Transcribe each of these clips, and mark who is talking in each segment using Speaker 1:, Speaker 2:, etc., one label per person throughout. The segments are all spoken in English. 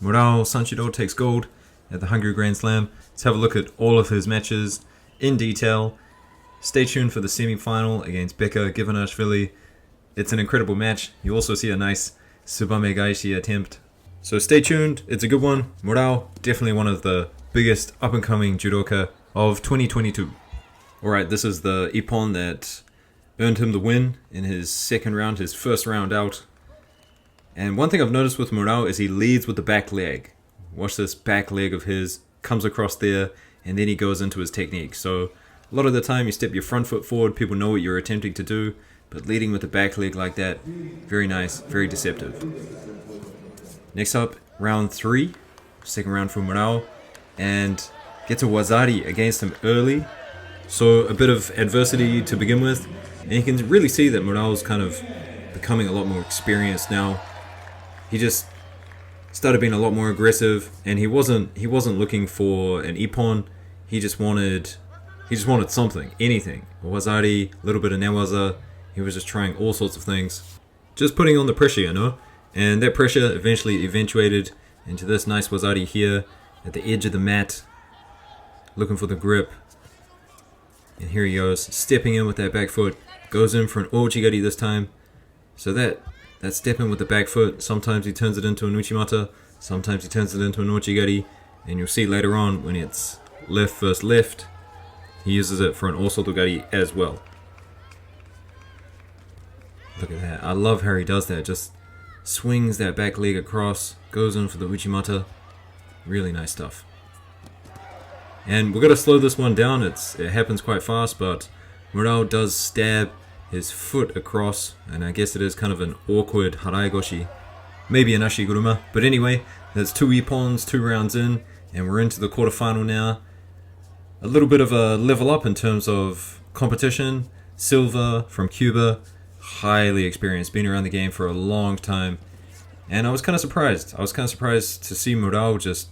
Speaker 1: Murao三四郎takes gold at the Hungary Grand Slam. Let's have a look at all of his matches in detail. Stay tuned for the semi-final against Beka Givanashvili. It's an incredible match. You also see a nice Tsubame Gaishi attempt. So stay tuned, it's a good one. Murao, definitely one of the biggest up-and-coming judoka of 2022. Alright, this is the Ippon that earned him the win in his second round, his first round out. And one thing I've noticed with Murao is he leads with the back leg. Watch this back leg of his, comes across there, and then he goes into his technique. So a lot of the time you step your front foot forward, people know what you're attempting to do, but leading with the back leg like that, very nice, very deceptive. Next up, round 3, second round for Murao, and gets a wazari against him early. So a bit of adversity to begin with, and you can really see that Murao's kind of becoming a lot more experienced now. He just started being a lot more aggressive, and he wasn't looking for an Ippon. He just wanted something, anything. A wazari, a little bit of newaza. He was just trying all sorts of things, just putting on the pressure, you know. And that pressure eventually eventuated into this nice wazari here at the edge of the mat, looking for the grip. And here he goes, stepping in with that back foot, goes in for an ouchigari this time. So that step in with the back foot, sometimes he turns it into an uchimata, sometimes he turns it into an ouchigari, and you'll see later on when it's left first left, he uses it for an osotogari as well. Look at that, I love how he does that, just swings that back leg across, goes in for the uchimata. Really nice stuff. And we're going to slow this one down. It happens quite fast, but Murao does stab his foot across, and I guess it is kind of an awkward haraigoshi. Maybe an ashiguruma. But anyway, there's 2 Ippons, 2 rounds in, and we're into the quarterfinal now. A little bit of a level up in terms of competition. Silva from Cuba, highly experienced, been around the game for a long time. And I was kind of surprised. I was kind of surprised to see Murao just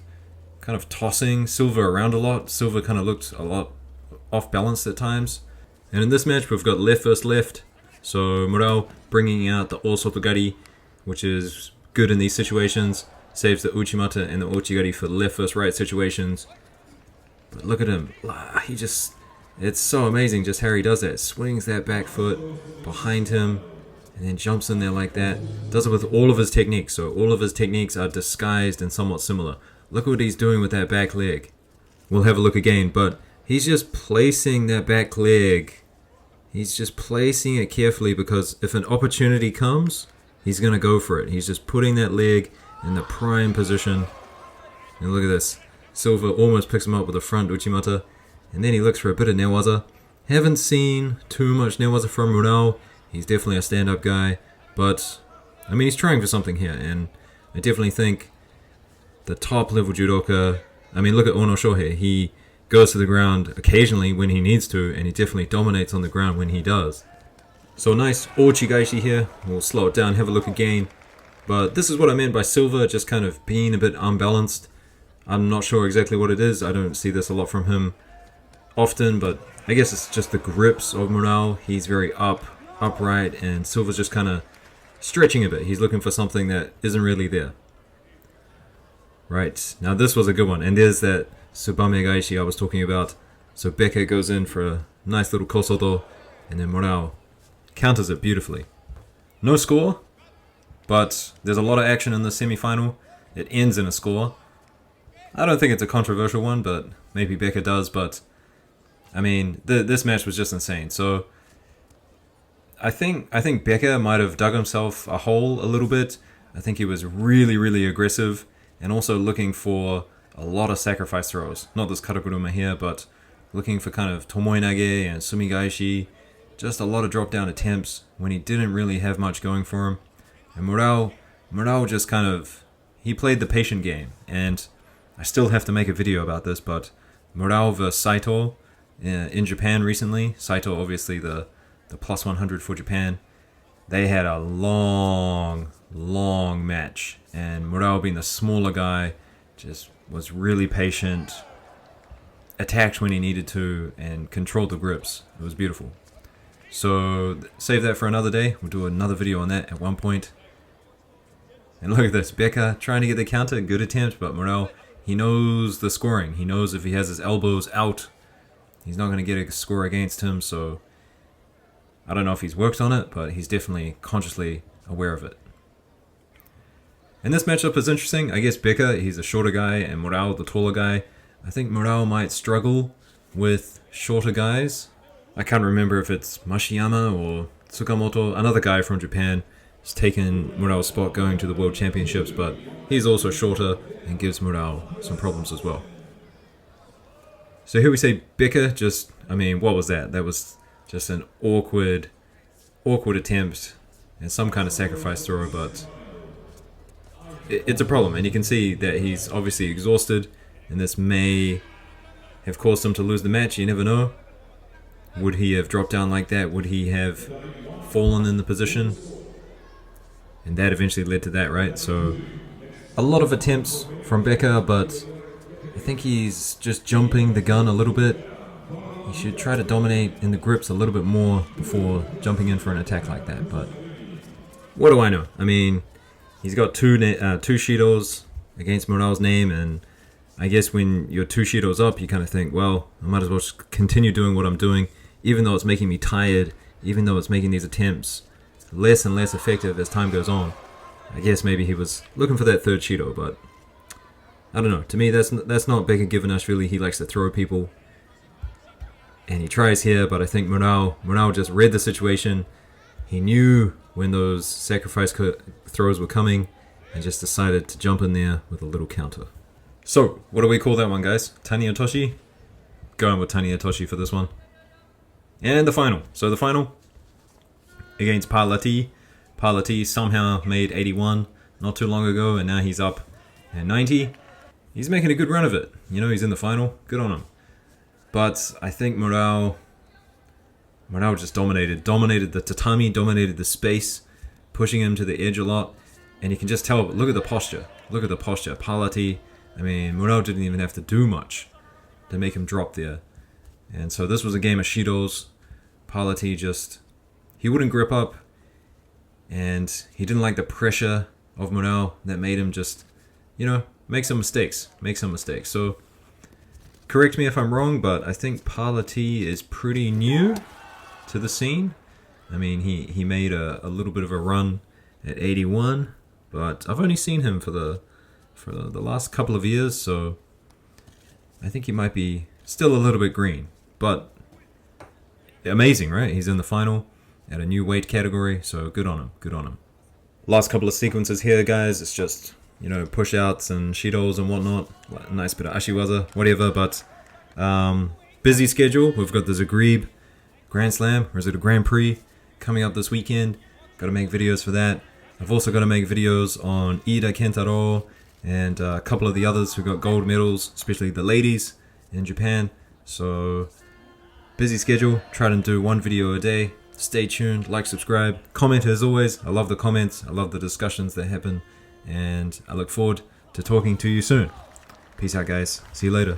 Speaker 1: kind of tossing Silva around a lot. Silva kind of looked a lot off balance at times. And in this match, we've got left first left. So Murao bringing out the osotogari, which is good in these situations. Saves the uchimata and the ouchigari for the left first right situations. But look at him. It's so amazing just how he does that. Swings that back foot behind him and then jumps in there like that. Does it with all of his techniques. So all of his techniques are disguised and somewhat similar. Look what he's doing with that back leg. We'll have a look again, but he's just placing that back leg. He's just placing it carefully because if an opportunity comes, he's going to go for it. He's just putting that leg in the prime position. And look at this. Silva almost picks him up with a front uchimata. And then he looks for a bit of newaza. Haven't seen too much newaza from Murao. He's definitely a stand-up guy. But, I mean, he's trying for something here. And I definitely think the top-level judoka... I mean, look at Ono Shohei. He goes to the ground occasionally when he needs to. And he definitely dominates on the ground when he does. So nice ouchigaishi here. We'll slow it down, have a look again. But this is what I meant by Silva just kind of being a bit unbalanced. I'm not sure exactly what it is. I don't see this a lot from him often, but I guess it's just the grips of Murao. He's very upright, and Silva's just kind of stretching a bit. He's looking for something that isn't really there. Right, now this was a good one, and there's that Tsubame Gaishi I was talking about. So Beka goes in for a nice little kosodo, and then Murao counters it beautifully. No score, but there's a lot of action in the semi-final. It ends in a score. I don't think it's a controversial one, but maybe Beka does, but I mean, this match was just insane. So I think Beka might have dug himself a hole a little bit. I think he was really, really aggressive and also looking for a lot of sacrifice throws. Not this karakuruma here, but looking for kind of tomoinage and sumigaishi. Just a lot of drop-down attempts when he didn't really have much going for him. And Murao just kind of... He played the patient game. And I still have to make a video about this, but Murao vs. Saito in Japan recently. Saito, obviously the plus 100 for Japan. They had a long match. And Murao, being the smaller guy, just was really patient, attacked when he needed to, and controlled the grips. It was beautiful. So save that for another day. We'll do another video on that at one point. And look at this, Becker trying to get the counter, good attempt, but Murao, he knows the scoring. He knows if he has his elbows out, he's not going to get a score against him, so I don't know if he's worked on it, but he's definitely consciously aware of it. And this matchup is interesting. I guess Becker, he's a shorter guy, and Murao, the taller guy. I think Murao might struggle with shorter guys. I can't remember if it's Mashiyama or Tsukamoto, another guy from Japan. He's taken Murao's spot going to the World Championships, but he's also shorter and gives Murao some problems as well. So here we say Becker just, I mean, what was that? That was just an awkward attempt and some kind of sacrifice throw, but it's a problem. And you can see that he's obviously exhausted, and this may have caused him to lose the match. You never know. Would he have dropped down like that? Would he have fallen in the position? And that eventually led to that, right? So a lot of attempts from Becker, but I think he's just jumping the gun a little bit. He should try to dominate in the grips a little bit more before jumping in for an attack like that. But what do I know? I mean, he's got two Shidos against Murao's name, and I guess when you're 2 Shidos up, you kind of think, well, I might as well just continue doing what I'm doing, even though it's making me tired, even though it's making these attempts less and less effective as time goes on. I guess maybe he was looking for that 3rd Shido, but I don't know. To me, that's not Becker Givenashvili. He likes to throw people, and he tries here, but I think Murao just read the situation. He knew when those sacrifice throws were coming, and just decided to jump in there with a little counter. So, what do we call that one, guys? Tani Otoshi? Going with Tani Otoshi for this one. And the final. So the final against Palati. Palati somehow made 81 not too long ago, and now he's up at 90. He's making a good run of it. You know, he's in the final. Good on him. But I think Murao just dominated the tatami, dominated the space, pushing him to the edge a lot. And you can just tell, look at the posture. Look at the posture. Palati, I mean, Murao didn't even have to do much to make him drop there. And so this was a game of Shidos. Palati just, he wouldn't grip up, and he didn't like the pressure of Murao that made him just, you know, make some mistakes. So, correct me if I'm wrong, but I think Palati is pretty new to the scene. I mean, he made a little bit of a run at 81, but I've only seen him for the last couple of years, so I think he might be still a little bit green, but amazing, right? He's in the final at a new weight category, so good on him. Last couple of sequences here, guys. It's just, you know, push-outs and shidos and whatnot. Nice bit of ashiwaza, whatever, but busy schedule. We've got the Zagreb Grand Slam, or is it a Grand Prix, coming up this weekend. Got to make videos for that. I've also got to make videos on Ida Kentaro and a couple of the others who got gold medals, especially the ladies in Japan. So, busy schedule. Try to do 1 video a day. Stay tuned, like, subscribe, comment as always. I love the comments, I love the discussions that happen, and I look forward to talking to you soon. Peace out, guys. See you later.